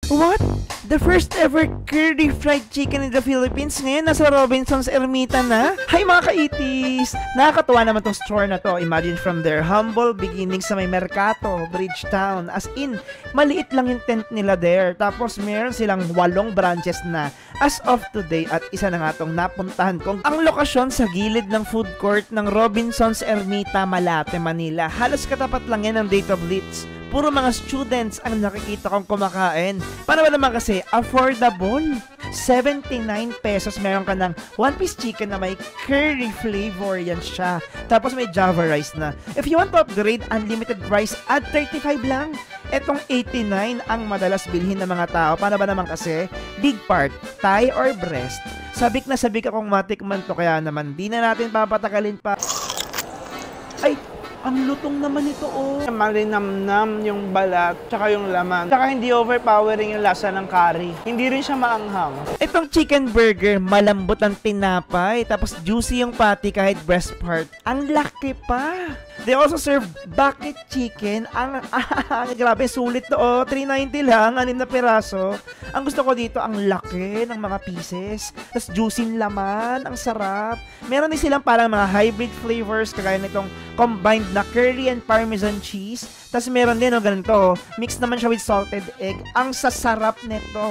What? The first ever curly fried chicken in the Philippines ngayon nasa Robinson's Ermita na? Hi mga kaitis! Nakakatuwa naman tong store na to. Imagine from their humble beginnings sa may Mercato, Bridgetown. As in, maliit lang yung tent nila there. Tapos meron silang 8 branches na as of today at isa na nga tong napuntahan kong ang lokasyon sa gilid ng food court ng Robinson's Ermita, Malate, Manila. Halos katapat lang yan ng Data Blitz. Puro mga students ang nakikita kong kumakain. Para ba naman kasi affordable? 79 pesos meron ka ng one-piece chicken na may curry flavor, yan siya. Tapos may Java rice na. If you want to upgrade, unlimited rice, add 35 lang. Etong 89 ang madalas bilhin ng mga tao. Para ba naman kasi? Big part, thigh or breast. Sabik na sabik akong matikman to, kaya naman di na natin papatagalin pa. Ay! Ang lutong naman ito, oh. Malinamnam yung balat, tsaka yung laman. Tsaka hindi overpowering yung lasa ng curry. Hindi rin siya maanghang. Itong chicken burger, malambot ang tinapay. Tapos juicy yung patty kahit breast part. Ang laki pa. They also serve bucket chicken. Grabe, sulit to, oh. 390 lang, 6 na piraso. Ang gusto ko dito, ang laki ng mga pieces. Tapos juicy laman, ang sarap. Meron din silang parang mga hybrid flavors, kagaya nitong combined na curry and parmesan cheese. Tapos meron din, oh, ganito. Mix naman siya with salted egg. Ang sasarap nito.